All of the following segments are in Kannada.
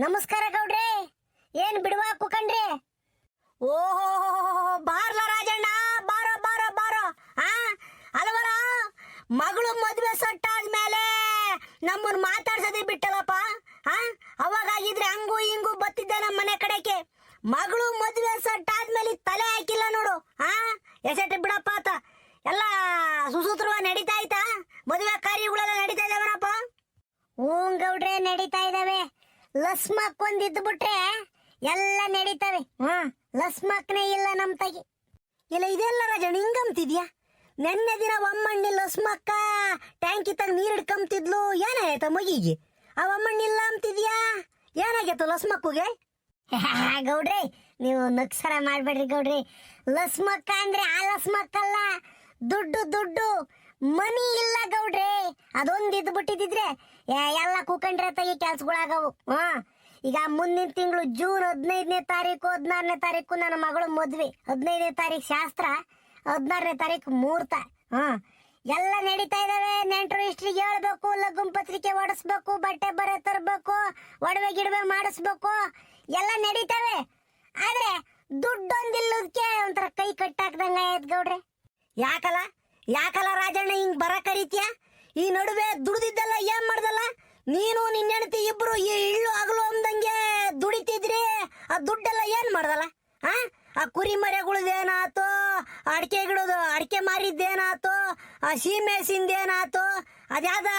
ನಮಸ್ಕಾರ ಗೌಡ್ರೆ. ಏನ್ ಬಿಡುವ ಕುಕಂಡ್ರಿ? ಓಹೋ, ಬಾರ್ಲ ರಾಜಣ್ಣ, ಬಾರೋ ಬಾರೋ ಬಾರೋ. ಅಲ್ವರ ಮಗಳು ಮದುವೆ ಸಟ್ಟಾದ್ಮೇಲೆ ನಮ್ಮನ್ನ ಮಾತಾಡ್ಸೋದೇ ಬಿಟ್ಟಲ್ಲಪ್ಪ. ಅವಾಗಾಗಿದ್ರೆ ಹಂಗು ಹಿಂಗು ಬತ್ತಿದ್ದೆ ನಮ್ಮ ಮನೆ ಕಡೆಗೆ. ಮಗಳು ಮದುವೆ ಸಟ್ಟಾದ್ಮೇಲೆ ತಲೆ ಹಾಕಿಲ್ಲ ನೋಡು. ಎಸೆಟ್ ಬಿಡಪ್ಪ ಆತ. ಎಲ್ಲ ಸುಸೂತ್ರವಾಗಿ ನಡೀತಾ ಆಯ್ತಾ? ಮದುವೆ ಕಾರ್ಯಗಳೆಲ್ಲ ನಡೀತಾ ಇದಾವನಪ್ಪ? ಹ್ಞೂ ಗೌಡ್ರೆ, ನಡೀತಾ ಇದಾವೆ. ಲಸ್ಮಕ್ ಒಂದಿದ್ದು ಬಿಟ್ರೆ ಎಲ್ಲ ನಡೀತವೆ. ಲಸ್ಮಕ್ನೇ ಇಲ್ಲ ನಮ್ ತಗಿ. ಇಲ್ಲ ಇದೆಲ್ಲ ರಾಜಣ್ಣ ಹಿಂಗಂತಿದ್ಯಾ? ನೆನ್ನೆ ದಿನ ಒಮ್ಮಣ್ಣಿ ಲಸ್ಮಕ್ಕ ಟ್ಯಾಂಕಿ ತಗ ನೀರು ಹಿಡ್ಕೊಂತಿದ್ಲು. ಏನಾಯ್ತ ಮಗಿಗೆ? ಆ ಒಮ್ಮಣ್ಣಿಲ್ಲ ಅಂತಿದ್ಯಾ? ಏನಾಗೈತು ಲಸ್ಮಕ್ಕುಗೆ? ಗೌಡ್ರಿ, ನೀವು ನಕ್ಸರ ಮಾಡ್ಬೇಡ್ರಿ ಗೌಡ್ರಿ. ಲಸ್ಮಕ್ಕ ಅಂದ್ರೆ ಆ ಲಸ್ಮಕ್ಕಲ್ಲ, ದುಡ್ಡು ದುಡ್ಡು ಮನಿ ಇಲ್ಲ ಗೌಡ್ರಿ. ಅದೊಂದಿದ್ದು ಬಿಟ್ಟಿದ್ರೆ ಎಲ್ಲ ಕೂಕಂಡ್ರೆ ತಗಿ ಕೆಲ್ಸಗಳಾಗವು. ಈಗ ಮುಂದಿನ ತಿಂಗಳು ಜೂನ್ 15ನೇ ತಾರೀಕು 16ನೇ ತಾರೀಕು ನನ್ನ ಮಗಳು ಮದ್ವೆ. 15ನೇ ತಾರೀಕು ಶಾಸ್ತ್ರ, 16ನೇ ತಾರೀಕು ಮುಹೂರ್ತ. ಎಲ್ಲ ನಡೀತಾ ಇದಾವೆ. ನೆಂಟರು ಇಷ್ಟ್ರಿಗೆ ಹೇಳ್ಬೇಕು, ಲಗ್ನ ಪತ್ರಿಕೆ ಹೊಡಿಸ್ಬೇಕು, ಬಟ್ಟೆ ಬರೆ ತರಬೇಕು, ಒಡವೆ ಗಿಡವೆ ಮಾಡಿಸ್ಬೇಕು, ಎಲ್ಲ ನಡೀತಾವೆ. ಆದ್ರೆ ದುಡ್ಡೊಂದಿಲ್ಲದಕ್ಕೆ ಒಂಥರ ಕೈ ಕಟ್ಟಾಕ್ದಂಗ ಆಯ್ತು ಗೌಡ್ರೆ. ಯಾಕಲ್ಲ ರಾಜಣ್ಣ ಹಿಂಗ್ ಬರ ಕರೀತ್ಯ? ಈ ನಡುವೆ ದುಡ್ದಿದ್ದಲ್ಲ ಏನ್ ಮಾಡ್ದಲ್ಲ? ನೀನು ನಿನ್ನ ಹೆಂಡತಿ ಇಬ್ರು ಈ ಇಳ್ಳು ಆಗಲು ಅಂದಂಗೆ ದುಡಿತಿದ್ರಿ. ಆ ದುಡ್ಡೆಲ್ಲ ಏನ್ ಮಾಡ್ದಲ್ಲ? ಆ ಕುರಿ ಮರೆಗಳದೇನಾತೋ, ಅಡಿಕೆ ಗಿಡದು ಅಡಿಕೆ ಮಾರಿದ್ದೇನಾತೋ, ಆ ಸೀಮೆಸಿಂದೇನಾತೋ, ಅದ್ಯಾದ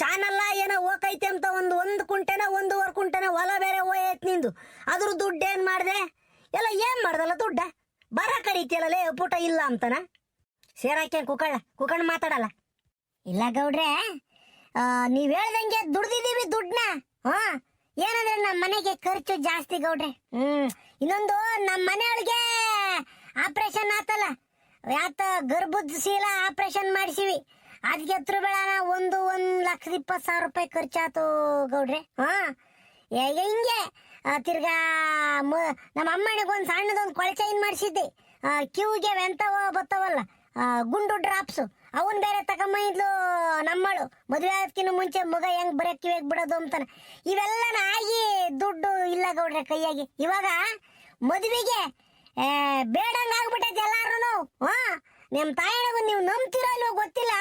ಚಾನಲ್ಲ ಏನೋ ಹೋಗೈತೆ ಅಂತ ಒಂದು ಕುಂಟೆನ 1.5 ಕುಂಟೆನ ಹೊಲ ಬೇರೆ ಹೋಯತ್ ನಿಂದು. ಅದ್ರ ದುಡ್ಡು ಏನ್ ಮಾಡ್ದೆ? ಎಲ್ಲ ಏನ್ ಮಾಡ್ದಲ್ಲ ದುಡ್ಡ? ಬರ ಕರೀತಿಯಲ್ಲೇ ಪುಟ ಇಲ್ಲ ಅಂತನ ಸೇರಾಕೆ ಕುಕಣ್ಣ ಮಾತಾಡಲ್ಲ. ಇಲ್ಲ ಗೌಡ್ರೆ, ನೀವ್ ಹೇಳ್ದಂಗೆ ದುಡ್ದಿದೀವಿ ದುಡ್ಡನ್ನ. ಏನಂದ್ರೆ ನಮ್ಮ ಮನೆಗೆ ಖರ್ಚು ಜಾಸ್ತಿ ಗೌಡ್ರೆ. ಇನ್ನೊಂದು ನಮ್ಮ ಮನೆಯೊಳಗೆ ಆಪರೇಷನ್ ಆತಲ್ಲ, ಯಾತ ಗರ್ಭದ ಶೀಲ ಆಪರೇಷನ್ ಮಾಡಿಸಿವಿ. ಅದಕ್ಕೆ ಹತ್ರ ಬೇಡ 1,20,000 ರೂಪಾಯಿ ಖರ್ಚಾತು ಗೌಡ್ರೆ. ಹಿಂಗೆ ತಿರ್ಗಾ ನಮ್ಮ ಅಮ್ಮನಿಗೆ ಒಂದು ಸಣ್ಣದೊಂದು ಕೊಳಚೈನ್ ಮಾಡಿಸಿದ್ದೆ. ಕ್ಯೂಗೆ ಎಂತವ ಬತ್ತವಲ್ಲ ಗುಂಡು ಡ್ರಾಪ್ಸ್, ಅವನ್ ಬೇರೆ ತಗೊಂಬಂದ್ಲು ನಮ್ಮಳು. ಮದುವೆ ಆದಕ್ಕಿಂತ ಮುಂಚೆ ಮಗ ಹೆಂಗ್ ಬರ ಕಿವಿಯಾಗಿ ಬಿಡೋದು ಅಂತಾನ. ಇವೆಲ್ಲನ ಆಗಿ ದುಡ್ಡು ಇಲ್ಲ ಗೌಡ್ರೆ ಕೈಯಾಗಿ. ಇವಾಗ ಮದುವೆಗೆ ಬೇಡಂಗ ಆಗ್ಬಿಟ್ಟೈತೆ ಎಲ್ಲಾರು. ನಿಮ್ ತಾಯಿಗೂ ನೀವು ನಂಬ್ತಿರೋ ಇಲ್ವೋ ಗೊತ್ತಿಲ್ಲ,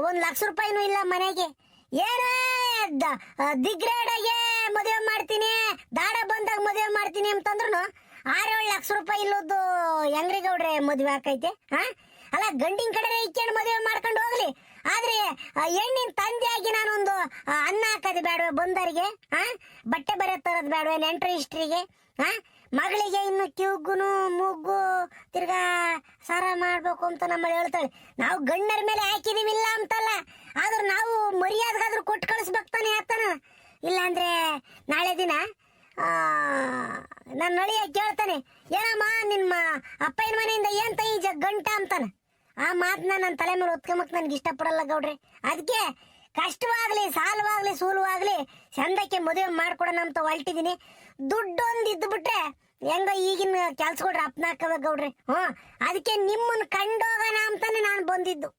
1,00,000 ರೂಪಾಯಿನೂ ಇಲ್ಲ ಮನೆಗೆ. ಏನೇ ದಿಗ್ರೇಡಾಗೆ ಮದುವೆ ಮಾಡ್ತೀನಿ, ದಾಡ ಬಂದಾಗ ಮದುವೆ ಮಾಡ್ತೀನಿ ಅಂತಂದ್ರು 6-7 ಲಕ್ಷ ರೂಪಾಯಿ ಇಲ್ಲದ್ದು ಹೆಂಗ್ರಿ ಗೌಡ್ರೆ ಮದುವೆ ಆಕೈತೆ? ಅಲ್ಲ, ಗಂಡಿನ ಕಡೆ ಇಕ್ಕೊಂಡು ಮದುವೆ ಮಾಡ್ಕೊಂಡು ಹೋಗ್ಲಿ, ಆದ್ರೆ ಹೆಣ್ಣಿನ ತಂದೆಯಾಗಿ ನಾನೊಂದು ಅನ್ನ ಹಾಕೋದು ಬೇಡವೆ ಬಂದರಿಗೆ? ಬಟ್ಟೆ ಬರೆ ತರೋದು ಬೇಡವೆ ನೆಂಟರು ಇಷ್ಟ್ರಿಗೆ? ಮಗಳಿಗೆ ಇನ್ನು ಕಿವುಗುನು ಮೂಗು ತಿರ್ಗಾ ಸಾರ ಮಾಡ್ಬೇಕು ಅಂತ ನಮ್ಮಲ್ಲಿ ಹೇಳ್ತಾಳೆ. ನಾವು ಗಂಡರ ಮೇಲೆ ಹಾಕಿದೀವಿಲ್ಲ ಅಂತಲ್ಲ, ಆದ್ರೂ ನಾವು ಮರ್ಯಾದಗಾದ್ರೂ ಕೊಟ್ಟು ಕಳಿಸ್ಬೇಕು ತಾನೆ ಆತನ. ಇಲ್ಲಾಂದ್ರೆ ನಾಳೆ ದಿನ ನನ್ನ ನಳಿಯ ಕೇಳ್ತಾನೆ, ಏನಮ್ಮ ನಿಮ್ಮ ಅಪ್ಪನ ಮನೆಯಿಂದ ಏನ್ ತೈ ಗಂಟ ಅಂತಾನ. ಆ ಮಾತನ್ನ ನನ್ನ ತಲೆ ಮೇಲೆ ಒತ್ಕೊಂಬಕ್ ನನ್ಗೆ ಇಷ್ಟಪಡಲ್ಲ ಗೌಡ್ರೆ. ಅದಕ್ಕೆ ಕಷ್ಟವಾಗ್ಲಿ ಸಾಲವಾಗ್ಲಿ ಸೂಲುವಾಗ್ಲಿ ಚಂದಕ್ಕೆ ಮದುವೆ ಮಾಡ್ಕೊಡೋಣ ಅಂತ ಹೊಲ್ಟಿದೀನಿ. ದುಡ್ಡೊಂದು ಇದ್ದು ಬಿಟ್ರೆ ಹೆಂಗ ಈಗಿನ ಕೆಲ್ಸಕೊಡ್ರಿ ಅಪ್ನ ಹಾಕಬೇಕು ಗೌಡ್ರೆ. ಅದಕ್ಕೆ ನಿಮ್ಮನ್ನ ಕಂಡೋಗೋಣ ಅಂತಾನೆ ನಾನು ಬಂದಿದ್ದು.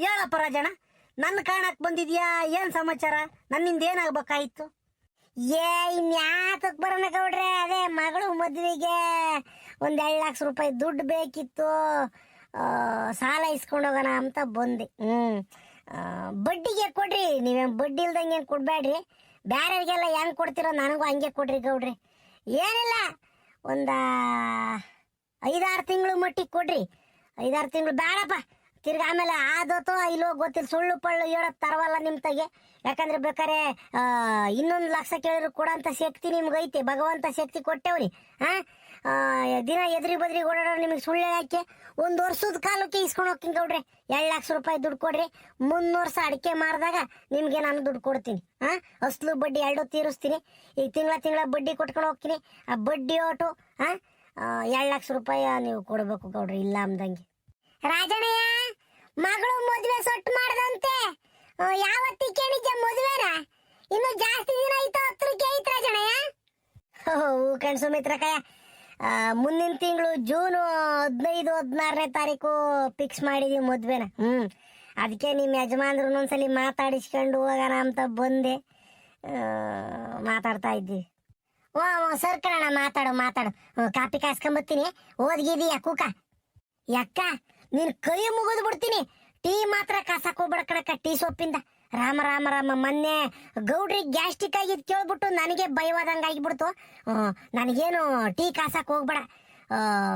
ಹೇಳಪ್ಪ ರಾಜಣ್ಣ, ನನ್ನ ಕಾಣಕ್ ಬಂದಿದ್ಯಾ? ಏನ್ ಸಮಾಚಾರ? ನನ್ನಿಂದ ಏನಾಗ್ಬೇಕಾಯ್ತು? ಇನ್ಯಾತಕ್ ಬರೋಣ ಗೌಡ್ರೆ, ಅದೇ ಮಗಳು ಮದ್ವೆಗೆ 1-2 ಲಕ್ಷ ರೂಪಾಯಿ ದುಡ್ಡು ಬೇಕಿತ್ತು, ಸಾಲ ಇಸ್ಕೊಂಡು ಹೋಗೋಣ ಅಂತ ಬಂದೆ. ಬಡ್ಡಿಗೆ ಕೊಡ್ರಿ, ನೀವೇನು ಬಡ್ಡಿ ಇಲ್ದಂಗೆ ಏನು ಕೊಡ್ಬೇಡ್ರಿ. ಬ್ಯಾರೆಯವ್ರಿಗೆಲ್ಲ ಹೆಂಗ್ ಕೊಡ್ತಿರೋ ನನಗೂ ಹಂಗೆ ಕೊಡ್ರಿ ಗೌಡ್ರಿ. ಏನಿಲ್ಲ, ಒಂದು 5-6 ತಿಂಗಳು ಮಟ್ಟಿಗೆ ಕೊಡ್ರಿ. 5-6 ತಿಂಗಳು ಬೇಡಪ್ಪ, ತಿರ್ಗಿ ಆಮೇಲೆ ಆದೋತೋ ಇಲ್ಲೋ ಗೊತ್ತಿಲ್ಲ, ಸುಳ್ಳು ಪಳ್ಳು ಹೇಳೋದು ತರವಲ್ಲ ನಿಮ್ಮ ತಗೆ. ಯಾಕಂದ್ರೆ ಬೇಕಾರೆ 1 ಲಕ್ಷ ಕೇಳಿದ್ರು ಕೊಡೋಂಥ ಶಕ್ತಿ ನಿಮ್ಗೆ ಐತೆ, ಭಗವಂತ ಶಕ್ತಿ ಕೊಟ್ಟೇವ್ರಿ. ದಿನ ಎದ್ರಿ ಬದ್ರಿ ಓಡಾಡೋ ನಿಮಗೆ ಸುಳ್ಳು ಯಾಕೆ? 1 ವರ್ಷದ ಕಾಲಕ್ಕೆ ಇಸ್ಕೊಂಡು ಹೋಗ್ತೀನಿ ಗೌಡ್ರೆ. 2 ಲಕ್ಷ ರೂಪಾಯಿ ದುಡ್ಡು ಕೊಡ್ರಿ. 3 ವರ್ಷ ಅಡಿಕೆ ಮಾರಿದಾಗ ನಿಮ್ಗೆ ನಾನು ದುಡ್ಡು ಕೊಡ್ತೀನಿ. ಅಸ್ಲು ಬಡ್ಡಿ 2 ತೀರಿಸ್ತೀನಿ. ಈಗ ತಿಂಗಳ ಬಡ್ಡಿ ಕೊಟ್ಕೊಂಡು ಹೋಗ್ತೀನಿ. ಆ ಬಡ್ಡಿ ಓಟು 2 ಲಕ್ಷ ರೂಪಾಯಿ ನೀವು ಕೊಡ್ಬೇಕು ಗೌಡ್ರಿ, ಇಲ್ಲ ಅಂದಂಗೆ. ರಾಜಣ್ಣಯ್ಯ, ಮಗಳು ಮದುವೆ ಸೊಟ್ಟು ಮಾಡ್ದಂತೆ, ಯಾವತ್ತಿಗೆ ನಿಜ ಮದುವೆನ? ಇನ್ನು ಜಾಸ್ತಿ ದಿನ ಐತ ಹತ್ರಕ್ಕೆ ಐತ್ ರಾಜಣ್ಣಯ್ಯ? ಕಣ್ ಸುಮಿತ್ರಕಯ್ಯ, ಮುಂದಿನ ತಿಂಗಳು ಜೂನ್ 15-16ನೇ ತಾರೀಕು ಫಿಕ್ಸ್ ಮಾಡಿದೀವಿ ಮದ್ವೆನ. ಅದಕ್ಕೆ ನಿಮ್ಮ ಯಜಮಾನ್ರು ಒಂದ್ಸಲಿ ಮಾತಾಡಿಸ್ಕೊಂಡು ಹೋಗೋಣ ಅಂತ ಬಂದೆ. ಮಾತಾಡ್ತಾ ಇದ್ದೀವಿ. ಸರ್ ಕಣ ಮಾತಾಡು. ಕಾಪಿ ಕಾಸ್ಕೊಂಬತ್ತೀನಿ. ಓದ್ಗಿದೀಯ ಕೂಕ? ಯಕ್ಕ ನೀನ್ ಕೈ ಮುಗಿದ್ ಬಿಡ್ತೀನಿ. ಟೀ ಮಾತ್ರ ಕಾಸಕ್ ಹೋಗ್ಬೇಡ ಕಣಕ್ಕ, ಟೀ ಸೊಪ್ಪಿಂದ. ರಾಮ ಮೊನ್ನೆ ಗೌಡ್ರಿಗೆ ಗ್ಯಾಸ್ಟ್ರಿಕ್ ಆಗಿದ್ ಕೇಳ್ಬಿಟ್ಟು ನನಗೆ ಭಯವಾದಂಗ ಆಗಿಬಿಡ್ತು. ನನಗೇನು ಟೀ ಕಾಸಕ್ ಹೋಗ್ಬೇಡ.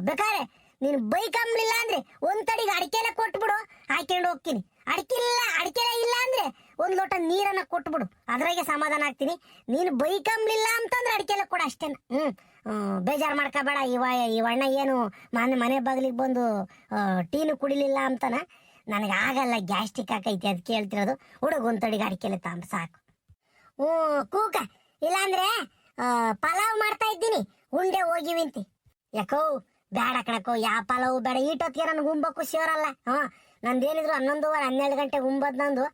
ಬೇಕಾರೆ ನೀನು ಬೈಕಂಬ್ಲಿಲ್ಲ ಅಂದ್ರೆ ಒಂದ್ ತಡಿಗೆ ಅಡಿಕೆಲ್ಲ ಕೊಟ್ಬಿಡು, ಹಾಕೊಂಡು ಹೋಗ್ತೀನಿ. ಅಡಿಕೆಲ್ಲ ಇಲ್ಲ ಅಂದ್ರೆ ಒಂದ್ ಲೋಟ ನೀರನ್ನ ಕೊಟ್ಬಿಡು, ಅದ್ರಾಗೆ ಸಮಾಧಾನ ಆಗ್ತೀನಿ. ನೀನು ಬೈಕಂಬ್ಲಿಲ್ಲ ಅಂತಂದ್ರೆ ಅಡಿಕೆಲ್ಲ ಕೊಡ ಅಷ್ಟೇನ. ಬೇಜಾರು ಮಾಡ್ಕೋಬೇಡ. ಇವಣ್ಣ ಏನು ಮನೆ ಬಾಗಿಲಿಗೆ ಬಂದು ಟೀನು ಕುಡಿಲಿಲ್ಲ ಅಂತನ. ನನಗೆ ಆಗಲ್ಲ, ಗ್ಯಾಸ್ಟ್ರಿಕ್ ಆಕೈತಿ, ಅದಕ್ಕೆ ಹೇಳ್ತಿರೋದು. ಹುಡುಗ ಒಂದ್ ತಡಿಗೆ ಅಡಿಕೆಲ್ಲ ತಾಂಬ ಸಾಕು. ಕೂಕ ಇಲ್ಲಾಂದ್ರೆ ಪಲಾವ್ ಮಾಡ್ತಾ ಇದ್ದೀನಿ, ಉಂಡೆ ಹೋಗಿವಿಂತಿ. ಯಾಕೋ ಬೇಡ ಕಣಕೋ, ಯಾವ ಪಲಾವು ಬೇಡ. ಈಟೊತ್ತಿಗೆ ನನಗೆ ಉಂಬಕ್ಕೂ ಸೇರಲ್ಲ. ನಂದೇನಿದ್ರು 11:30 12 ಗಂಟೆಗೆ ಉಂಬದ್ ನಂದು.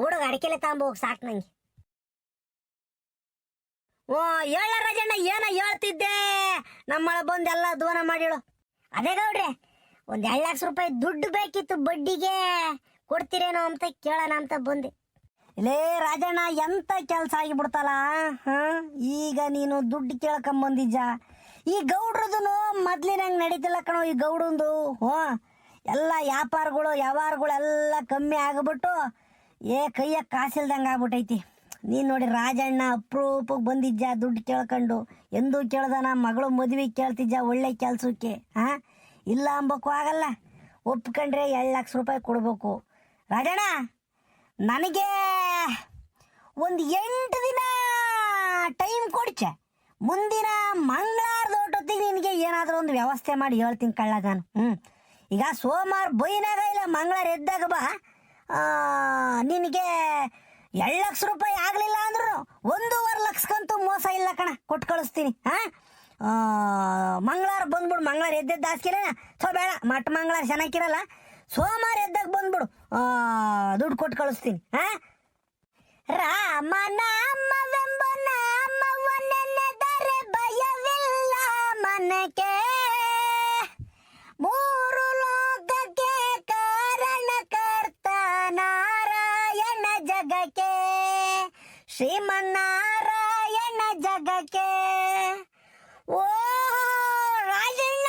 ಹುಡುಗ ಅಡಿಕೆಲೆ ತಗೊಂಬ ಹೋಗಿ ಸಾಕು ನಂಗೆ. ಹೇಳ ರಾಜಣ್ಣ, ಏನ ಹೇಳ್ತಿದ್ದೆ? ನಮ್ಮಳ ಬಂದು ಎಲ್ಲ ಧ್ವನ ಮಾಡಿಳು. ಅದೇ ಗೌಡ್ರೆ, ಒಂದ್ 2 ಲಕ್ಷ ರೂಪಾಯಿ ದುಡ್ಡು ಬೇಕಿತ್ತು, ಬಡ್ಡಿಗೆ ಕೊಡ್ತೀರೇನೋ ಅಂತ ಕೇಳೋಣ ಅಂತ ಬಂದೆ. ಇಲ್ಲೇ ರಾಜಣ್ಣ, ಎಂತ ಕೆಲಸ ಆಗಿಬಿಡ್ತಲ್ಲ. ಈಗ ನೀನು ದುಡ್ಡು ಕೇಳ್ಕೊಂಬಂದಿಜ್ಜ. ಈ ಗೌಡ್ರದನು ಮೊದ್ಲಿನಂಗೆ ನಡೀತಿಲ್ಲ ಕಣೋ. ಈ ಗೌಡಂದು ಎಲ್ಲ ವ್ಯವಹಾರಗಳೆಲ್ಲ ಕಮ್ಮಿ ಆಗ್ಬಿಟ್ಟು ಕೈಯ ಕಾಸಿಲ್ದಂಗೆ ಆಗ್ಬಿಟ್ಟೈತಿ. ನೀನು ನೋಡಿ ರಾಜಣ್ಣ ಅಪ್ರೂಪಕ್ಕೆ ಬಂದಿಜ್ಜ ದುಡ್ಡು ಕೇಳ್ಕೊಂಡು. ಎಂದೂ ಕೇಳ್ದಾನ ಮಗಳು ಮದುವೆ ಕೇಳ್ತಿಜ್ಜ ಒಳ್ಳೆ ಕೆಲ್ಸಕ್ಕೆ. ಇಲ್ಲ ಅಂಬಕ್ಕೂ ಆಗಲ್ಲ. ಒಪ್ಕೊಂಡ್ರೆ 2 ಲಕ್ಷ ರೂಪಾಯಿ ಕೊಡ್ಬೇಕು. ರಾಜಣ್ಣ, ನನಗೆ ಒಂದು 8 ದಿನ ಟೈಮ್ ಕೊಡ್ಚೆ. ಮುಂದಿನ ಮಂಗಳವಾರದ ಹೊಟ್ಟೊತ್ತಿಗೆ ನಿನಗೆ ಏನಾದರೂ ಒಂದು ವ್ಯವಸ್ಥೆ ಮಾಡಿ ಹೇಳ್ತೀನಿ ಕಳ್ಳ ನಾನು. ಈಗ ಸೋಮವಾರ ಬೈನಾಗ ಇಲ್ಲ ಮಂಗಳವಾರ ಎದ್ದಾಗ ಬಾ. ನಿನಗೆ 2 ಲಕ್ಷ ರೂಪಾಯಿ ಆಗಲಿಲ್ಲ ಅಂದ್ರೂ 1.5 ಲಕ್ಷಕ್ಕಂತೂ ಮೋಸ ಇಲ್ಲ ಕಣ, ಕೊಟ್ಟು ಕಳಿಸ್ತೀನಿ. ಮಂಗಳವಾರ ಬಂದ್ಬಿಡು. ಮಂಗಳವಾರ ಎದ್ದೆದ್ದು ಹಾಸ್ಕಿಲ್ಲ ಬೇಡ, ಮಂಗಳವಾರ ಚೆನ್ನಾಗಿರಲ್ಲ. ಸೋಮವಾರ ಎದ್ದಾಗ ಬಂದ್ಬಿಡು, ದುಡ್ಡು ಕೊಟ್ಟು ಕಳಿಸ್ತೀನಿ. ರಾಮನಾಮವೆಂಬ ನಾಮವನ್ನೆನೆದರೆ ಭಯವಿಲ್ಲ ಮನಕ್ಕೆ, 3 ಲೋಕಕ್ಕೆ ಕಾರಣಕರ್ತ ನಾರಾಯಣ ಜಗಕ್ಕೆ, ಶ್ರೀಮನ್ನಾರಾಯಣ ಜಗಕ್ಕೆ. ಓ ರಾಜಣ್ಣ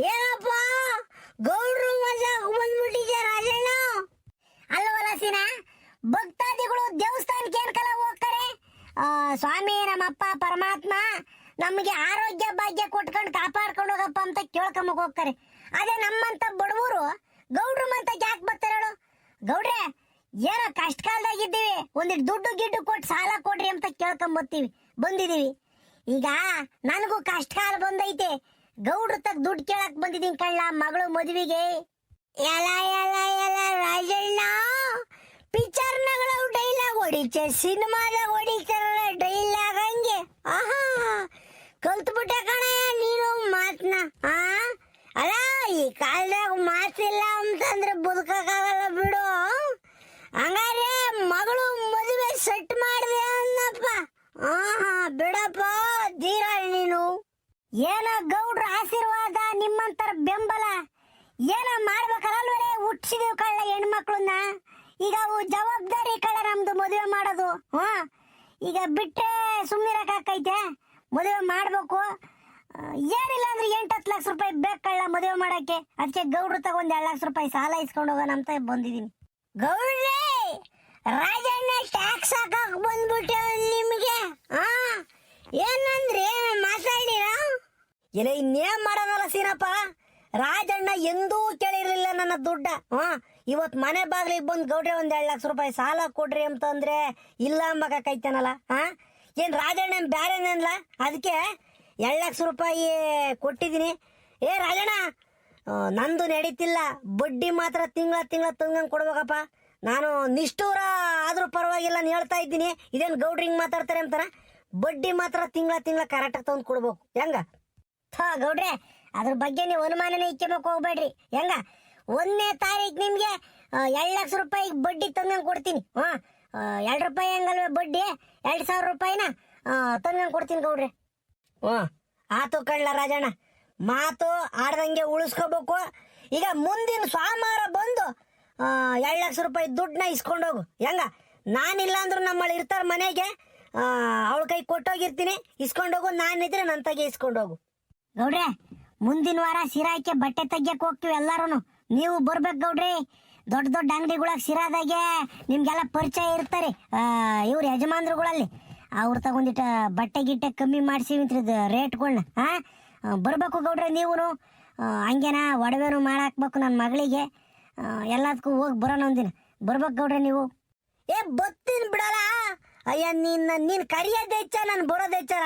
ಏನಪ್ಪ ಗೌಡ್ರು ಮಜಾಗ ಬಂದ್ಬಿಟ್ಟಿದ್ಯಾ ರಾಜಣ್ಣ? ಅಲ್ಲವಲ್ಲ ಸೀನಾ, ಭಕ್ತಾದಿಗಳು ದೇವಸ್ಥಾನಕ್ಕೆ ಏನ್ಕಲ್ಲ ಹೋಗ್ತಾರೆ. ಸ್ವಾಮಿ ನಮ್ಮಪ್ಪ ಪರಮಾತ್ಮ ನಮಗೆ ಆರೋಗ್ಯ ಭಾಗ್ಯ ಕೊಟ್ಕೊಂಡು ಕಾಪಾಡ್ಕೊಂಡು ಹೋಗಪ್ಪ ಅಂತ ಕೇಳ್ಕೊಂಬಕ್ ಹೋಗ್ತಾರೆ. ಅದೇ ನಮ್ಮಂತ ಬಡವರು ಗೌಡ್ರು ಅಂತ ಯಾಕೆ ಬರ್ತಾರೆ ಹೇಳು? ಗೌಡ್ರೆ, ಏನೋ ಕಷ್ಟ ಕಾಲದಾಗಿದ್ದೀವಿ, ಒಂದಿಟ್ಟು ದುಡ್ಡು ಗಿಡ್ಡು ಕೊಟ್ಟು ಸಾಲ ಕೊಡ್ರಿ ಅಂತ ಬಂದಿದೀವಿ. ಈಗ ನನಗೂ ಕಷ್ಟ ಕಾಲ ಬಂದೈತೆ, ಗೌಡ್ರ ತಗ ದುಡ್ಡು ಕೇಳಕ್ ಬಂದಿದ್ದೀನಿ ಕಳ್ಳ, ಮಗಳು ಮದುವೆಗೆ. ಎಲ್ಲ ರಾಜಣ್ಣ, ಪಿಕ್ಚರ್ನಾಗ ಡೈಲಾಗ್ ಹೊಡಿಚೆ, ಸಿನಿಮಾದಾಗ ಹೊಡಿತಾರಲ್ಲ ಡೈಲಾಗ್ ಹಂಗೆ. ಕಲ್ತ್ಬಿಟ್ಟೆ ಕಣ ನೀನು ಮಾತನ್ನ. ಅಲ್ಲ, ಈ ಕಾಲದಾಗ ಮಾತಿಲ್ಲ ಅಂತಂದ್ರೆ ಬದುಕಾಗಲ್ಲ ಬಿಡು. ಹಂಗಾರೆ ಮಗಳು ಮದುವೆ ಸೆಟ್ ಮಾಡಿದೆ ಅನ್ನಪ್ಪ. ಬಿಡಪ್ಪ ಧೀರಾಳ್ ನೀನು. ಏನ ಗೌಡ್ರ ಆಶೀರ್ವಾದ, ನಿಮ್ಮಂತರ ಬೆಂಬಲ ಏನ ಮಾಡ್ಬೇಕಲ್ವೇ? ಹುಟ್ಟಿಸಿದೀವಿ ಕಳ್ಳ ಹೆಣ್ಮಕ್ಳನ್ನ. ಈಗ ಅವು ಜವಾಬ್ದಾರಿ ಕಳ್ಳ ನಮ್ದು ಮದುವೆ ಮಾಡೋದು. ಈಗ ಬಿಟ್ರೆ ಸುಮ್ಮನಿರಕೈತೆ, ಮದುವೆ ಮಾಡ್ಬೇಕು. ಏನಿಲ್ಲ ಅಂದ್ರೆ 8-10 ಲಕ್ಷ ರೂಪಾಯಿ ಬೇಕು ಕಳ್ಳ ಮದುವೆ ಮಾಡಕ್ಕೆ. ಅದಕ್ಕೆ ಗೌಡ್ರು ತಗೊಂಡ್ 2 ಲಕ್ಷ ರೂಪಾಯಿ ಸಾಲ ಇಸ್ಕೊಂಡು ಹೋಗೋಣ ಅಂತ ಬಂದಿದ್ದೀನಿ. ಗೌಡ್ರೆ, ರಾಜಣ್ಣ ಟ್ಯಾಕ್ಸ್ ಹಾಕಕ್ ಬಂದ್ಬಿಟ್ಟೆ ನಿಮ್ಗೆ. ಏನಂದ್ರೆ ಮಾತಾಡಿರ ಇಲ್ಲ, ಇನ್ನೇನ್ ಮಾಡೋಣಲ್ಲ ಸೀನಪ್ಪ. ರಾಜಣ್ಣ ಎಂದೂ ಕೇಳಿರ್ಲಿಲ್ಲ ನನ್ನ ದುಡ್ಡ. ಇವತ್ ಮನೆ ಬಾಗ್ಲಿಗೆ ಬಂದ್ ಗೌಡ್ರೆ 2 ಲಕ್ಷ ರೂಪಾಯಿ ಸಾಲ ಕೊಡ್ರಿ ಅಂತಂದ್ರೆ ಇಲ್ಲ ಅಂಬಕೈತೇನಲ್ಲ. ಏನ್ ರಾಜಣ್ಣ ಬ್ಯಾರೇನಲ್ಲ, ಅದಕ್ಕೆ 2 ಲಕ್ಷ ರೂಪಾಯಿ ಕೊಟ್ಟಿದ್ದೀನಿ. ರಾಜಣ್ಣ, ನಂದು ನಡೀತಿಲ್ಲ, ಬಡ್ಡಿ ಮಾತ್ರ ತಿಂಗಳ ತಂಗಂಗ್ ಕೊಡ್ಬೇಕಪ್ಪ. ನಾನು ನಿಷ್ಠೂರ ಆದ್ರೂ ಪರವಾಗಿಲ್ಲ ನಾನು ಹೇಳ್ತಾ ಇದ್ದೀನಿ. ಇದೇನು ಗೌಡ್ರಿಂಗ್ ಮಾತಾಡ್ತಾರೆ ಅಂತಾನ? ಬಡ್ಡಿ ಮಾತ್ರ ತಿಂಗಳ ಕರೆಕ್ಟಾಗಿ ತಂದು ಕೊಡ್ಬೇಕು. ಹೆಂಗ ಗೌಡ್ರೆ, ಅದ್ರ ಬಗ್ಗೆ ನೀವು ಅನುಮಾನನೇ ಇಕ್ಕೋಬೇಕು ಹೋಗ್ಬೇಡ್ರಿ. ಹೆಂಗ 1ನೇ ತಾರೀಕು ನಿಮ್ಗೆ 2 ಲಕ್ಷ ರೂಪಾಯಿ ಬಡ್ಡಿ ತಂದಂಗೆ ಕೊಡ್ತೀನಿ. 2 ರೂಪಾಯಿ ಹಂಗಲ್ವೇ ಬಡ್ಡಿ, 2,000 ರೂಪಾಯಿನ ತಂದಂಗೆ ಕೊಡ್ತೀನಿ ಗೌಡ್ರೆ. ಆತು ಕಳ್ಳ ರಾಜಣ್ಣ, ಮಾತು ಆಡ್ದಂಗೆ ಉಳಿಸ್ಕೋಬೇಕು. ಈಗ ಮುಂದಿನ ಸೋಮವಾರ ಬಂದು 2 ಲಕ್ಷ ರೂಪಾಯಿ ದುಡ್ಡನ್ನ ಇಸ್ಕೊಂಡೋಗು. ಹೆಂಗ ನಾನಿಲ್ಲ ಅಂದ್ರೂ ನಮ್ಮಳು ಇರ್ತಾರ ಮನೆಗೆ, ಅವಳ ಕೈ ಕೊಟ್ಟೋಗಿರ್ತೀನಿ. ಇಸ್ಕೊಂಡೋಗು, ನಾನಿದ್ರೆ ನನ್ನ ತಗೆ ಇಸ್ಕೊಂಡೋಗು. ಗೌಡ್ರೆ, ಮುಂದಿನ ವಾರ ಸಿರಾಕ್ಕೆ ಬಟ್ಟೆ ತೆಗಿಯಕ್ಕೆ ಹೋಗ್ತೀವಿ ಎಲ್ಲಾರು. ನೀವು ಬರ್ಬೇಕು ಗೌಡ್ರಿ. ದೊಡ್ಡ ದೊಡ್ಡ ಅಂಗಡಿಗಳಾಗ ಸಿರಾದಾಗೆ ನಿಮ್ಗೆಲ್ಲ ಪರಿಚಯ ಇರ್ತಾರೆ ಇವ್ರ ಯಜಮಾನ್ರುಗಳಲ್ಲಿ. ಅವ್ರು ತಗೊಂಡಿಟ್ಟ ಬಟ್ಟೆ ಗಿಟ್ಟೆ ಕಮ್ಮಿ ಮಾಡಿಸಿವಿಂತ್ರಿ ರೇಟ್ಗಳನ್ನ. ಬರ್ಬೇಕು ಗೌಡ್ರೆ ನೀವು. ಹಂಗೇನ ಒಡವೆನು ಮಾಡಾಕ್ಬೇಕು ನನ್ನ ಮಗಳಿಗೆ. ಎಲ್ಲದಕ್ಕೂ ಹೋಗಿ ಬರೋಣ ಒಂದಿನ. ಬರ್ಬೇಕು ಗೌಡ್ರೆ ನೀವು. ಬತ್ತೀನಿ ಬಿಡಲ್ಲ. ಅಯ್ಯ ನೀನು ಕರಿಯೋದು ಹೆಚ್ಚ, ನಾನು ಬರೋದು ಹೆಚ್ಚರ.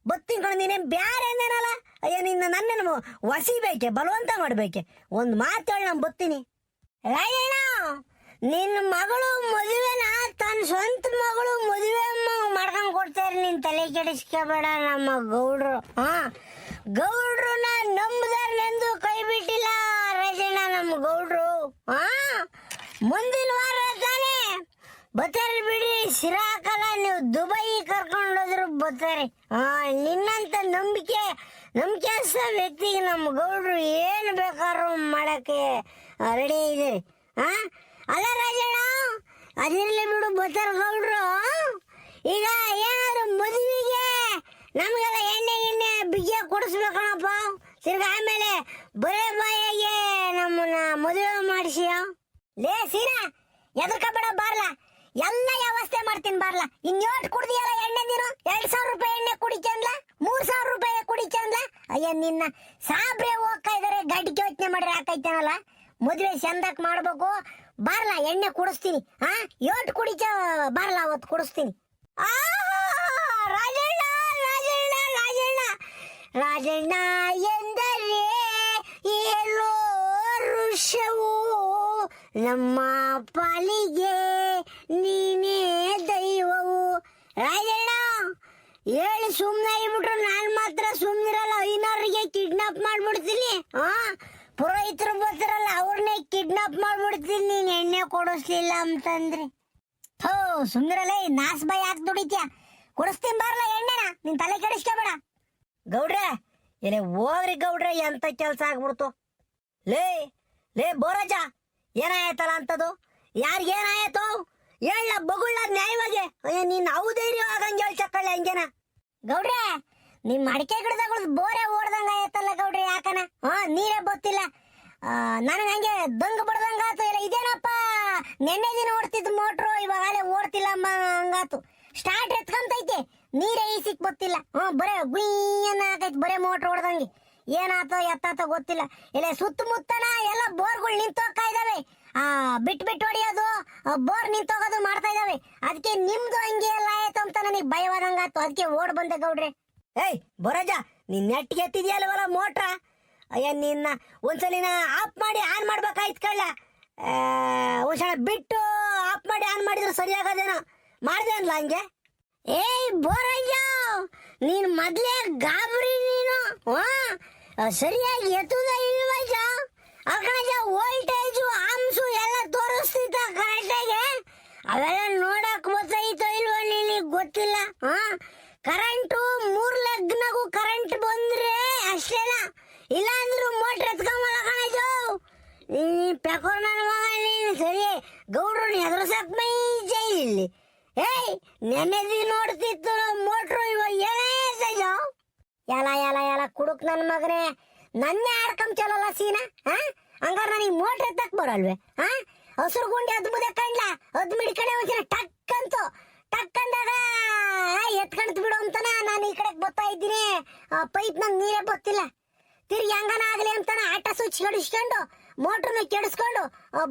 ಬತ್ತೀನಿ ಕಣ. ನೀನೇನು ಬ್ಯಾರೆ ಅಂದೇನಲ್ಲ. ಅಯ್ಯ ನನ್ನೇನು ವಸಿಬೇಕೆ, ಬಲವಂತ ಮಾಡಬೇಕೆ? ಒಂದು ಮಾತು ಹೇಳಿ ನಾನು ಬತ್ತೀನಿ. ರಾಜಣ್ಣ, ನಿನ್ನ ಮಗಳು ಮದುವೆನ ತನ್ನ ಸ್ವಂತ ಮಗಳು ಮದುವೆ ಮಾಡ್ಕೊಂಡು ಕೊಡ್ತಾರೆ. ನೀನು ತಲೆ ಕೆಡಿಸ್ಕೋಬೇಡ. ನಮ್ಮ ಗೌಡ್ರು ಗೌಡ್ರನ್ನ ನಂಬುದಾರನೆಂದು ಕೈ ಬಿಟ್ಟಿಲ್ಲ ರಾಜಣ್ಣ. ನಮ್ಮ ಗೌಡ್ರು ಮುಂದಿನ ವಾರ ತಾನೇ ಬರ್ತಾರೆ ಬಿಡಿ. ಸಿರಾಕಲ್ಲ, ನೀವು ದುಬೈ ಕರ್ಕೊಂಡೋದ್ರು ಬರ್ತಾರೆ. ನಿನ್ನಂತ ನಂಬಿಕೆ ವ್ಯಕ್ತಿಗೆ ನಮ್ಮ ಗೌಡ್ರು ಏನು ಬೇಕಾದ್ರೂ ಮಾಡಕ್ಕೆ ರೆಡಿ ಇದೆ. ಅಲ್ಲ ರಾಜಣ್ಣ, ಅದಿರಲಿ ಬಿಡು, ಬರ್ತಾರೆ ಗೌಡ್ರು. ಈಗ ಏನಾದ್ರು ಮದುವೆಗೆ ನಮಗೆಲ್ಲ ಎಣ್ಣೆ ಬಿಗಿಯ ಕೊಡಿಸ್ಬೇಕಣಪ್ಪ. ತಿರ್ಗ ಆಮೇಲೆ ಬರೇ ಬಾಯಿಗೆ ನಮ್ಮನ್ನ ಮದುವೆ ಮಾಡಿಸಿ. ಲೇ ಸೀನಾ, ಎದರ್ಕಬೇಡ, ಬಾರ್ಲ. ಎಲ್ಲ ವ್ಯವಸ್ಥೆ ಮಾಡ್ತೀನಿ ಬಾರ್ಲ. ಇನ್ನೋಟ್ ಕುಡ್ದಿಯಲ್ಲ ಎಣ್ಣೆ ನೀನು. 2,000 ರೂಪಾಯಿ ಎಣ್ಣೆ ಕುಡಿಕಂದ್ಲ, 3,000 ರೂಪಾಯಿ ಕುಡಿಕಂದ್ಲ. ಅಯ್ಯ ನಿನ್ನ ಸಾಬ್ರೆ ಹೋಗ್ತಾ ಇದಾರೆ. ಗಡ್ಡಿ ಯೋಚನೆ ಮಾಡ್ರೆ ಹಾಕೈತೇನಲ್ಲ. ಮದುವೆ ಚಂದಕ್ ಮಾಡ್ಬೇಕು. ಬಾರ್ಲ, ಎಣ್ಣೆ ಕುಡಿಸ್ತೀನಿ. ಯೋಟ್ ಕುಡಿಕ ಬಾರ್ಲ, ಅವತ್ತು ಕುಡಿಸ್ತೀನಿ. ರಾಜಣ್ಣ ರಾಜಣ್ಣ ರಾಜಣ್ಣ ರಾಜಣ್ಣ ಎಂದರೆ ಏನೋ ಋಷವು, ನಮ್ಮ ಪಾಲಿಗೆ ನೀನೇ ದೈವವು. ರಾಜಣ್ಣ ಹೇಳಿ ಸುಮ್ಮನೆ ಆಗ್ಬಿಟ್ರು, ನಾನು ಮಾತ್ರ ಸುಮ್ಮನಿರಲ್ಲ. ಐನೋರಿಗೆ ಕಿಡ್ನಾಪ್ ಮಾಡ್ಬಿಡ್ತೀನಿ. ಪುರೋಹಿತರು ಬರ್ತಾರಲ್ಲ, ಅವ್ರನ್ನೇ ಕಿಡ್ನಾಪ್ ಮಾಡ್ಬಿಡ್ತೀನಿ ನೀನು ಎಣ್ಣೆ ಕೊಡಿಸ್ಲಿಲ್ಲ ಅಂತಂದ್ರೆ. ಸುಮ್ಮನಿರಲ್ಲ, ನಾಸ್ ಬಾಯಿ ಹಾಕಿ ದುಡಿತ್ಯಾ. ಕೊಡಿಸ್ತೀನಿ ಬಾರ್ಲ ಎಣ್ಣೆನ, ನಿನ್ ತಲೆ ಕೆಡಿಸ್ಕೋಬೇಡ. ಗೌಡ್ರೆ ಏನೇ ಹೋಗ್ರಿ ಗೌಡ್ರೆ, ಎಂತ ಕೆಲಸ ಆಗ್ಬಿಡ್ತು. ಲೇ ಬೋರಾಜ, ಏನಾಯ್ತಲ್ಲ ಅಂತದು? ಯಾರಿಗೇನಾಯ್ತು ಹೇಳ, ಬಗುಳ್ಳ ನ್ಯಾಯವಾಗಿ. ನೀನ್ ಔಧೈರ್ಯ ಆಗಂಗೆ ಹೇಳಿ ಚಕ್ಕಳ್ಳೆ ಹಂಗೇನ. ಗೌಡ್ರೆ, ನಿಮ್ ಅಡಿಕೆ ಗಿಡದಾಗ ಬೋರೆ ಓಡ್ದಂಗ ಆಯ್ತಲ್ಲ ಗೌಡ್ರೆ, ಯಾಕನ? ನೀರೇ ಗೊತ್ತಿಲ್ಲ ನನಗೆ. ಹಂಗೆ ದಂಗ್ ಬಡ್ದಂಗ ಆತು. ಇಲ್ಲ ಇದೇನಪ್ಪ, ನೆನ್ನೆ ದಿನ ಓಡ್ತಿದ್ ಮೋಟ್ರು ಇವಾಗಲೇ ಓಡ್ತಿಲ್ಲ ಹಂಗಾತು. ಸ್ಟಾರ್ಟ್ ಎತ್ಕೊಂತೈತೆ, ನೀರೇ ಈಸಿಕ್ ಗೊತ್ತಿಲ್ಲ. ಬರೇ ಗುಯ್ಯನ್ನ ಹಾಕೈತಿ, ಬರೇ ಮೋಟ್ರ್ ಹೊಡ್ದಂಗೆ. ಏನಾತೋ ಎತ್ತಾತೋ ಗೊತ್ತಿಲ್ಲ. ಇಲ್ಲ ಸುತ್ತಮುತ್ತನ ಎಲ್ಲ ಬೋರ್ಗಳು ನಿಂತೋಗ್ತಾ ಇದಾವೆ. ಬಿಟ್ಟು ಹೊಡಿಯೋದು, ಬೋರ್ ನಿಂತೋಗೋದು ಮಾಡ್ತಾ ಇದಾವೆ. ಅದಕ್ಕೆ ನಿಮ್ದು ಹಂಗೆ ಎಲ್ಲ ಆಯ್ತು ಅಂತ ನನಗೆ ಭಯವಾದಂಗಾತು. ಅದಕ್ಕೆ ಓಡ್ ಬಂದೆ ಗೌಡ್ರೆ. ಬೊರಜ, ನೀನ್ ನೆಟ್ಟಿಗೆ ಎತ್ತಿದ್ಯಲ್ವಲ್ಲ ಮೋಟ್ರ. ಅಯ್ಯ ನಿನ್ನ ಒಂದ್ಸಲಿನ ಆಫ್ ಮಾಡಿ ಆನ್ ಮಾಡ್ಬೇಕಾಯ್ತು ಕಳ್ಳ. ಒಂದ್ಸಲ ಬಿಟ್ಟು ಆಫ್ ಮಾಡಿ ಆನ್ ಮಾಡಿದ್ರೆ ಸರಿಯಾಗದೇನೋ. ಮಾಡ್ದೆ ಅನ್ಲ ಹಂಗೆ. ಬೋರಯ್ಯ, ನೀನ್ ಮೊದ್ಲೇ ಗಾಬರಿ ನೀನು. ಸರಿಯಾಗಿ ಎತ್ತುದ ಇಲ್ವಜ. ಅಕಣಜ ವೋಲ್ಟೇಜು ಆಮ್ಸು ಎಲ್ಲ ತೋರಿಸ್ತಿದ್ದ ಕರೆಕ್ಟಾಗಿ. ಅವೆಲ್ಲ ನೋಡಕ್ ಗೊತ್ತಾಯ್ತೋ ಇಲ್ವೋ ನಿನಗೆ ಗೊತ್ತಿಲ್ಲ. ಕರೆಂಟು 3 ಲಗ್ನಗೂ ಕರೆಂಟ್ ಬಂದ್ರೆ ಅಷ್ಟೇನ, ಇಲ್ಲ ಅಂದ್ರು ಮೋಟ್ರ್ ಎತ್ಕೊಂಬಲ್ಲ ಕಣಜು. ಪೆಕೋರ್ ನನ್ನ ಮಗ ನೀನು. ಸರಿ ಗೌಡ್ರು ಎದುರ್ಸಕ್ ಮೈ ಜೈ ಇಲ್ಲಿ. ನೆನೆದಿ ನೋಡ್ತಿತ್ತು ಮೋಟ್ರು, ಇವಾಗ ಏನೇ ಸೈಜು. ಎಲ್ಲ ಕುಡುಕ್ ನನ್ನ ಮಗನೇ, ನನ್ನೇ ಆಡ್ಕೊಂಡ್ ಚಲೋಲ್ಲ ಸೀನಾ. ಹಂಗಾರ ನನಗೆ ಮೋಟ್ರ್ ಎತ್ತಕ್ ಬರಲ್ವೇ? ಹಸಿರು ಗುಂಡಿ ಅದ್ ಮುದೆ ಕಂಡ್ಲ, ಅದ್ ಮಿಡ್ಕಡೆ ಒಂದ್ಸಲ ಟಕ್ ಅಂತು. ಟಕ್ ಅಂದಾಗ ಎತ್ಕೊಂಡ್ ಬಿಡು ಅಂತಾನ ನಾನು ಈ ಕಡೆಗೆ ಬರ್ತಾ ಇದ್ದೀನಿ. ಪೈಪ್ ನಂಗೆ ನೀರೇ ಗೊತ್ತಿಲ್ಲ. ತಿರ್ಗಿ ಹಂಗನ ಆಗ್ಲಿ ಅಂತಾನ ಆಟ ಸ್ವಿಚ್ ಕೆಡಿಸ್ಕೊಂಡು ಮೋಟ್ರನ್ನ ಕೆಡಿಸ್ಕೊಂಡು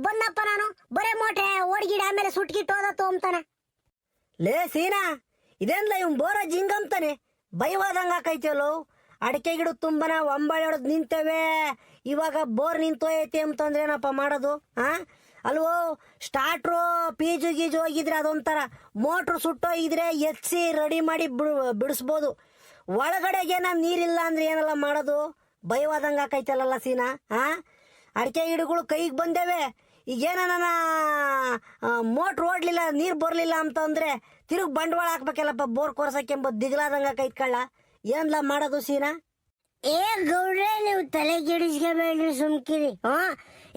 ಬಂದಪ್ಪ ನಾನು. ಬರೇ ಮೋಟ್ರೆ ಓಡ್ಗಿಡ ಆಮೇಲೆ ಸುಟ್ಗಿಟ್ಟು ಹೋದತ್ತು ಅಂತಾನ. ಲೇ ಸೀನಾ, ಇದೇನ್ಲ ಇವ್ ಬೋರ ಜಿಂಗಂತಾನೆ ಭಯವಾದಂಗ ಆಕೈತಲ್ಲೋ. ಅಡಿಕೆ ಗಿಡ ತುಂಬನ ಒಂಬಾಳೆ ಹೊಡೆದ್ ನಿಂತೇವೆ. ಇವಾಗ ಬೋರ್ ನಿಂತೋಯೈತಿ ಅಂತಂದ್ರೆ ಏನಪ್ಪ ಮಾಡೋದು? ಅಲ್ವೋ, ಸ್ಟಾರ್ಟ್ರು ಪೀಜು ಗೀಜು ಹೋಗಿದ್ರೆ ಅದೊಂಥರ, ಮೋಟ್ರು ಸುಟ್ಟೋಗಿದ್ರೆ ಎತ್ಸಿ ರೆಡಿ ಮಾಡಿ ಬಿಡಿಸ್ಬೋದು. ಒಳಗಡೆಗೇನ ನೀರಿಲ್ಲ ಅಂದ್ರೆ ಏನೆಲ್ಲ ಮಾಡೋದು? ಭಯವಾದಂಗ ಆಕೈತಲ್ಲ ಸೀನಾ. ಅಡಿಕೆ ಗಿಡಗಳು ಕೈಗೆ ಬಂದೇವೆ. ಈಗೇನ ನನ್ನ ಮೋಟ್ರ್ ಓಡ್ಲಿಲ್ಲ, ನೀರು ಬರಲಿಲ್ಲ ಅಂತಂದ್ರೆ ತಿರುಗಿ ಬಂಡವಾಳ ಹಾಕ್ಬೇಕಲ್ಲಪ್ಪ ಬೋರ್ ಕೊರ್ಸಕ್ಕೆಂಬ ದಿಗ್ಲಾದಂಗ ಕೈತ್ಕೊಳ್ಳ. ಏನ್ಲ ಮಾಡೋದು ಸೀನಾ? ಗೌಡ್ರೆ, ನೀವು ತಲೆ ಕೆಡಿಸ್ಕೋಬೇಡ್ರಿ, ಸುಮ್ಕಿರಿ.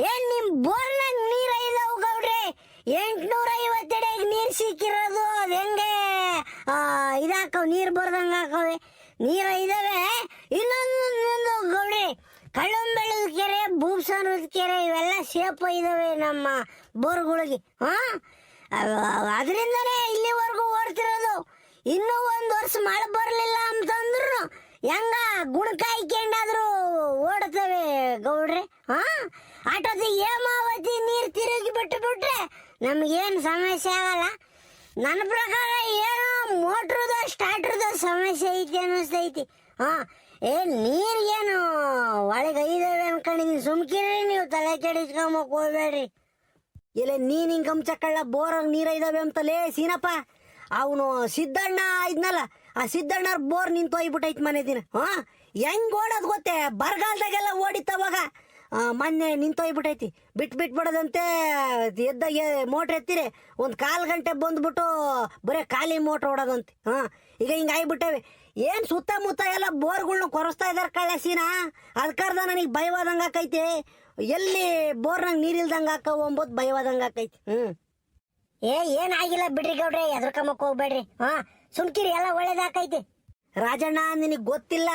ಏನ್ ನಿಮ್ ಬೋರ್ನಾಗ ನೀರ ಇದಾವು ಗೌಡ್ರೆ? 850 ಅಡಿಗೆ ನೀರು ಸಿಕ್ಕಿರೋದು ಅದು ಹೆಂಗೆ ಇದಾಕವ್ ನೀರು ಬರ್ದಂಗೆ ಹಾಕವೆ ನೀರು ಇದಾವೆ. ಇನ್ನೊಂದು ಗೌಡ್ರಿ, ಕಳ್ಳಂಬೆಳದ ಕೆರೆ, ಭೂಸನದ ಕೆರೆ ಇವೆಲ್ಲ ಸೇಫ್ ಇದಾವೆ ನಮ್ಮ ಬೋರ್ಗಳಿಗೆ. ಅದರಿಂದನೇ ಇಲ್ಲಿವರೆಗೂ ಓಡ್ತಿರೋದು. ಇನ್ನೂ 1 ವರ್ಷ ಮಳೆ ಬರಲಿಲ್ಲ ಅಂತಂದ್ರು ಹೆಂಗ ಗುಣಕಾಯ್ಕೊಂಡಾದ್ರು ಓಡ್ತವೆ ಗೌಡ್ರೆ. ಆಟೋದಿ ಹೇಮಾವತಿ ನೀರು ತಿರುಗಿ ಬಿಟ್ರೆ ನಮಗೇನು ಸಮಸ್ಯೆ ಆಗಲ್ಲ. ನನ್ನ ಪ್ರಕಾರ ಏನೋ ಮೋಟ್ರದ ಸ್ಟಾರ್ಟ್ರದ ಸಮಸ್ಯೆ ಐತಿ ಅನ್ನಿಸ್ತೈತಿ. ನೀರಿಗೇನು ಒಳಗೆ ಐದವೆ ಅನ್ಕೊಂಡಿದ್ದೀನಿ. ಸುಮ್ಕಿರಿ ನೀವು, ತಲೆ ಕೆಡಿಸ್ಕೊಂಬಕ್ ಹೋಗ್ಬೇಡ್ರಿ. ಇಲ್ಲ ನೀನ್ ಹಿಂಗ್ ಗಮ್ಚಕ್ಕಳ್ಳ ಬೋರಾಗ ನೀರ ಇದಾವೆ ಅಂತಲೇ ಸೀನಪ್ಪ. ಅವನು ಸಿದ್ದಣ್ಣ ಇದ್ನಲ್ಲ, ಆ ಸಿದ್ದಣ್ಣವ್ರ ಬೋರ್ ನಿಂತೋಗ್ಬಿಟ್ಟೈತಿ ಮನೆ ದಿನ. ಹೆಂಗ್ ಓಡೋದ್ ಗೊತ್ತೇ, ಬರಗಾಲದಾಗೆಲ್ಲ ಓಡಿತ್ತವಾಗ. ಮೊನ್ನೆ ನಿಂತೋಗ್ಬಿಟ್ಟೈತಿ. ಬಿಟ್ಬಿಡದಂತೆ ಎದ್ದಾಗೆ ಮೋಟ್ರ್ ಎತ್ತಿರಿ 1 ಕಾಲ್ ಗಂಟೆ ಬಂದ್ಬಿಟ್ಟು ಬರೀ ಖಾಲಿ ಮೋಟ್ರ್ ಓಡೋದಂತೆ. ಈಗ ಹಿಂಗೆ ಆಗ್ಬಿಟ್ಟವೆ. ಏನು ಸುತ್ತಮುತ್ತ ಎಲ್ಲ ಬೋರ್ಗಳ್ನ ಕೊರಸ್ತಾ ಇದಾರೆ ಕಳ್ಳೆ ಸೀನಾ. ಅದಕ್ಕರ್ದ ನನಗೆ ಭಯವಾದಂಗೆ ಆಕೈತಿ. ಎಲ್ಲಿ ಬೋರ್ನಾಗ ನೀರಿಲ್ದಂಗೆ ಹಾಕವು ಅಂಬೋದು ಭಯವಾದಂಗೆ ಆಕೈತಿ. ಏನಾಗಿಲ್ಲ ಬಿಡ್ರಿ ಗೌಡ್ರೆ, ಎದ್ರಕಮ್ಮಕ್ ಹೋಗ್ಬೇಡ್ರಿ. ಸುಮ್ಕಿರಿ, ಎಲ್ಲ ಒಳ್ಳೇದಾಕೈತಿ. ರಾಜಣ್ಣ, ನಿನಗೆ ಗೊತ್ತಿಲ್ಲ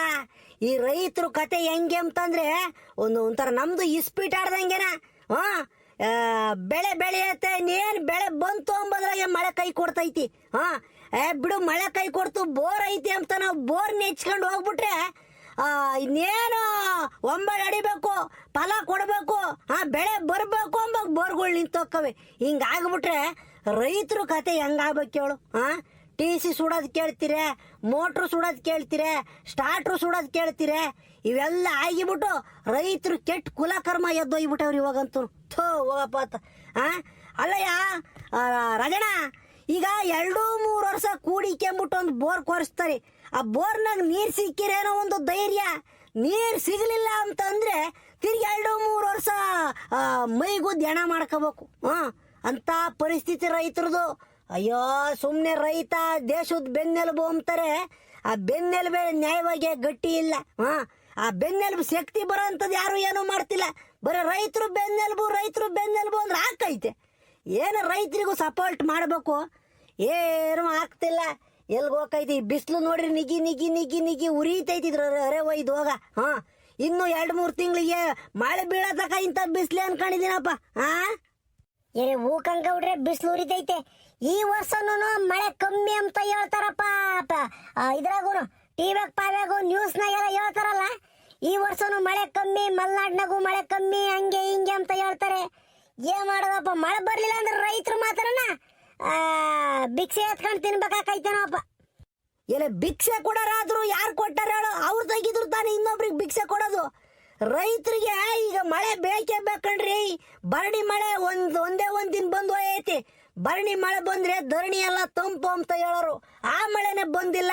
ಈ ರೈತರು ಕತೆ ಹೆಂಗೆ ಅಂತಂದ್ರೆ ಒಂಥರ ನಮ್ದು ಇಸ್ಪೀಟ್ ಆಡ್ದಂಗೆನ. ಬೆಳೆ ಬೆಳೆಯತ್ತೆ, ಇನ್ನೇನು ಬೆಳೆ ಬಂತು ಅಂಬದ್ರಾಗೆ ಮಳೆ ಕೈ ಕೊಡ್ತೈತಿ. ಬಿಡು, ಮಳೆ ಕೈ ಕೊಡ್ತು, ಬೋರ್ ಐತಿ ಅಂತ ನಾವು ಬೋರ್ ನೆಚ್ಕೊಂಡು ಹೋಗ್ಬಿಟ್ರೆ ಇನ್ನೇನು 9 ಅಡಿಬೇಕು, ಫಲ ಕೊಡಬೇಕು, ಬೆಳೆ ಬರಬೇಕು ಅಂಬ ಬೋರ್ಗಳು ನಿಂತೋಕ್ಕವೆ. ಹಿಂಗಾಗ್ಬಿಟ್ರೆ ರೈತರು ಕತೆ ಹೆಂಗಾಗ್ಬೇಕು ಹೇಳು. TC ಸುಡೋದು ಕೇಳ್ತೀರೆ, ಮೋಟ್ರು ಸುಡೋದು ಕೇಳ್ತೀರೆ, ಸ್ಟಾರ್ಟ್ರು ಸುಡೋದು ಕೇಳ್ತೀರೆ. ಇವೆಲ್ಲ ಆಗಿಬಿಟ್ಟು ರೈತರು ಕೆಟ್ಟ ಕುಲಕರ್ಮ ಎದ್ದೊಯ್ಬಿಟ್ಟವ್ರು ಇವಾಗಂತೂ. ಹೋಗಪ್ಪ ಅಂತ. ಅಲ್ಲಯ್ಯ ರಾಜಣ್ಣ, ಈಗ 2-3 ವರ್ಷ ಕೂಡಿಕೆಂಬಿಟ್ಟು ಒಂದು ಬೋರ್ ಕೊರೆಸ್ತಾರೆ. ಆ ಬೋರ್ನಾಗ ನೀರು ಸಿಕ್ಕಿರೇನೋ ಒಂದು ಧೈರ್ಯ. ನೀರು ಸಿಗಲಿಲ್ಲ ಅಂತಂದ್ರೆ ತಿರ್ಗಿ 2-3 ವರ್ಷ ಮೈಗುದ್ದು ಹೆಣ ಮಾಡ್ಕೋಬೇಕು. ಅಂತ ಪರಿಸ್ಥಿತಿ ರೈತರದು. ಅಯ್ಯೋ, ಸುಮ್ಮನೆ ರೈತ ದೇಶದ ಬೆನ್ನೆಲುಬು ಅಂತಾರೆ. ಆ ಬೆನ್ನೆಲುಬೆ ನ್ಯಾಯವಾಗಿ ಗಟ್ಟಿ ಇಲ್ಲ. ಆ ಬೆನ್ನೆಲುಬು ಶಕ್ತಿ ಬರೋ ಅಂಥದ್ದು ಯಾರು ಏನೂ ಮಾಡ್ತಿಲ್ಲ. ಬರೀ ರೈತರು ಬೆನ್ನೆಲುಬು ಅಂದ್ರೆ ಹಾಕೈತೆ. ಏನು ರೈತರಿಗೂ ಸಪೋರ್ಟ್ ಮಾಡಬೇಕು, ಏನು ಆಗ್ತಿಲ್ಲ. ಎಲ್ಗೆ ಹೋಗೈತಿ ಬಿಸಿಲು ನೋಡ್ರಿ, ನಿಗಿ ನಿಗಿ ನಿಗಿ ನಿಗಿ ಉರಿತೈತಿದ್ರ ಅರೆ ಒಯ್ದು ಹೋಗ. ಇನ್ನು 2-3 ತಿಂಗಳಿಗೆ ಮಳೆ ಬೀಳತಕ್ಕ ಇಂಥ ಬಿಸಿಲು ಅನ್ಕೊಂಡಿದ್ದೀನಪ್ಪ. ಹೂಕಂಗೌಡ್ರೆ, ಬಿಸಿಲು ಉರಿತೈತೆ. ಈ ವರ್ಷನೂ ಮಳೆ ಕಮ್ಮಿ ಅಂತ ಹೇಳ್ತಾರಪ್ಪ. ಇದ್ರಾಗೂ ಟಿವ್ಯಾಗ ಪಾವ್ಯಾಗು ನ್ಯೂಸ್ನಾಗೆಲ್ಲ ಹೇಳ್ತಾರಲ್ಲ, ಈ ವರ್ಷನೂ ಮಳೆ ಕಮ್ಮಿ, ಮಲೆನಾಡಿನಾಗೂ ಮಳೆ ಕಮ್ಮಿ, ಹಂಗೆ ಹಿಂಗೆ ಅಂತ ಹೇಳ್ತಾರೆ. ಏನ್ ಮಾಡೋದಪ್ಪ, ಮಳೆ ಬರ್ಲಿಲ್ಲ ಅಂದ್ರೆ ರೈತರು ಮಾತ್ರನ ಭಿಕ್ಷೆ ಎತ್ಕೊಂಡು ತಿನ್ಬೇಕಾಕೈತೇನಪ್ಪ. ಇಲ್ಲ, ಭಿಕ್ಷೆ ಕೊಡೋರಾದ್ರು ಯಾರು ಕೊಟ್ಟಾರ ಹೇಳು? ಅವ್ರು ತೆಗಿದ್ರು ತಾನೆ ಇನ್ನೊಬ್ರಿಗೆ ಭಿಕ್ಷೆ ಕೊಡೋದು. ರೈತರಿಗೆ ಈಗ ಮಳೆ ಬೇಕೇ ಬೇಕಣ್ರಿ. ಭರಣಿ ಮಳೆ ಒಂದೇ ದಿನ ಬಂದು ಹೋಯ್ತಿ. ಭರಣಿ ಮಳೆ ಬಂದ್ರೆ ಧರಣಿ ಎಲ್ಲ ತಂಪು ಅಂತ ಹೇಳೋರು. ಆ ಮಳೆನೆ ಬಂದಿಲ್ಲ.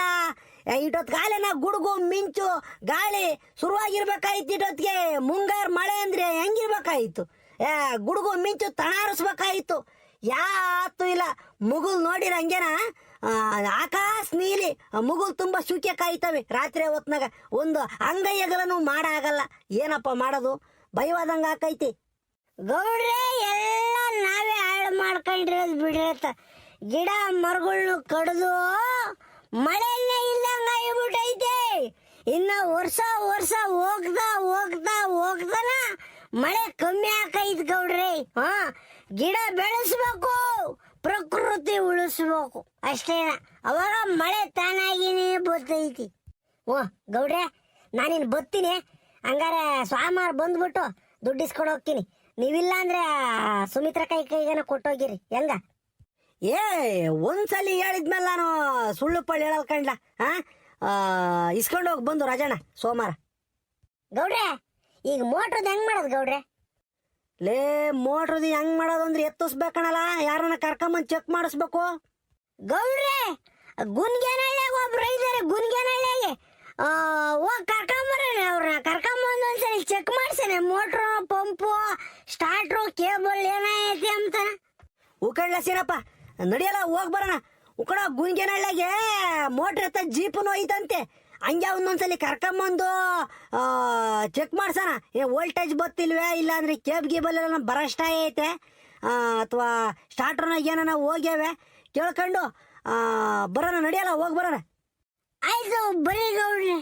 ಇಟ್ಟೊತ್ತು ಕಾಲೇನ ಗುಡುಗು ಮಿಂಚು ಗಾಳಿ ಶುರುವಾಗಿರ್ಬೇಕಾಯ್ತು. ಇಟ್ಟೊತ್ತಿಗೆ ಮುಂಗಾರು ಮಳೆ ಅಂದ್ರೆ ಹೆಂಗಿರ್ಬೇಕಾಯ್ತು? ಗುಡುಗು ಮಿಂಚು ತಣಾರಿಸ್ಬೇಕಾಯ್ತು. ಯಾತು ಇಲ್ಲ. ಮುಗುಲ್ ನೋಡಿರ ಹಂಗೇನ, ಆಕಾಶ ನೀಲಿ, ಮುಗುಲ್ ತುಂಬಾ ಶುಕೆ ಕಾಯ್ತವೆ ರಾತ್ರಿ ಹೊತ್ನಾಗ. ಒಂದು ಅಂಗೈಯಗಲನು ಮಾಡಾಗಲ್ಲ. ಏನಪ್ಪ ಮಾಡೋದು? ಭಯವಾದಂಗ ಆಕೈತಿ. ಗೌಡ್ರೆ, ಎಲ್ಲ ನಾವೇ ಹಾಳು ಮಾಡ್ಕೊಂಡಿರೋದು ಬಿಡ್ರತ್ತ. ಗಿಡ ಮರಗಳನ್ನು ಕಡ್ದು ಮಳೆನೇ ಇಲ್ಲಂಗ ಆಗ್ಬಿಟ್ಟೈತೆ. ಇನ್ನ ವರ್ಷ ಹೋಗ್ತಾನ ಮಳೆ ಕಮ್ಮಿ ಆಕೈತ್ ಗೌಡ್ರೆ. ಗಿಡ ಬೆಳೆಸ್ಬೇಕು, ಪ್ರಕೃತಿ ಉಳಿಸ್ಬೇಕು ಅಷ್ಟೇನ. ಅವಾಗ ಮಳೆ ತಾನಾಗಿನೇ ಬರ್ತೈತಿ. ಗೌಡ್ರೆ, ನಾನಿನ್ ಬತ್ತೀನಿ. ಹಂಗಾರೆ ಸ್ವಾಮಾರ್ ಬಂದ್ಬಿಟ್ಟು ದುಡ್ಡು ಇಸ್ಕೊಂಡು ಹೋಗ್ತೀನಿ. ನೀವಿಲ್ಲ ಅಂದ್ರೆ ಸುಮಿತ್ರ ಕೈಗೇನ ಕೊಟ್ಟೋಗಿರಿ. ಹೆಂಗ? ಒಂದ್ಸಲಿ ಹೇಳಿದ್ಮೇಲೆ ನಾನು ಸುಳ್ಳು ಪಳ್ಳು ಹೇಳಲ್ ಕಂಡ್ಲ. ಇಸ್ಕೊಂಡು ಹೋಗಿ ಬಂದು ರಾಜಣ್ಣ ಸೋಮವಾರ. ಗೌಡ್ರೆ, ಈಗ ಮೋಟ್ರದ್ದು ಹೆಂಗ್ ಮಾಡೋದು ಗೌಡ್ರೆ? ಲೇ, ಮೋಟ್ರದ್ದು ಹೆಂಗ್ ಮಾಡೋದು ಅಂದ್ರೆ ಎತ್ತಿಸ್ಬೇಕಣಲ್ಲ, ಯಾರನ್ನ ಕರ್ಕೊಂಬಂದು ಚೆಕ್ ಮಾಡಿಸ್ಬೇಕು. ಗೌಡ್ರೆ, ಗುನ್ಗೇನಹಳ್ಳಿಯಾಗ ಒಬ್ರು ಇದ್ದಾರೆ. ಗುನ್ಗೇನಹಳ್ಳಿಯಾಗೆ ಹೋಗಿ ಕರ್ಕೊಂಬರೇನೆ. ಅವ್ರನ್ನ ಕರ್ಕೊಂಬಂದು ಒಂದ್ಸರಿ ಚೆಕ್ ಮಾಡ್ಸೇನೆ. ಮೋಟ್ರು, ಪಂಪು, ಸ್ಟಾರ್ಟ್ರು, ಕೇಬಲ್ ಏನೈತಿ ಅಂತ. ಉಕಳ್ಳ ಸೀನಪ್ಪ, ನಡಿಯಲ್ಲ ಹೋಗಿ ಬರೋಣ. ಉಕಡ ಗುನ್ಗೇನಹಳ್ಳಿಯಾಗೆ ಮೋಟ್ರ್ ಎತ್ತ ಜೀಪನು ಐತಂತೆ. ಹಂಗೆ ಒಂದೊಂದ್ಸಲಿ ಕರ್ಕೊಂಬಂದು ಚೆಕ್ ಮಾಡ್ಸೋಣ. ವೋಲ್ಟೇಜ್ ಗೊತ್ತಿಲ್ವೇ, ಇಲ್ಲ ಅಂದ್ರೆ ಕೇಬ್ ಗೀಬಲ್ ಎಲ್ಲ ಬರಷ್ಟ ಐತೆ. ಅಥವಾ ಸ್ಟಾರ್ಟರ್ನಾಗ ಏನಾನ ಹೋಗ್ಯಾವೆ ಕೇಳ್ಕೊಂಡು ಬರೋಣ, ನಡಿಯಲ್ಲ ಹೋಗಿ ಬರೋಣ. ಆಯ್ತು ಬರೀ ಗೌಡ್ರೆ.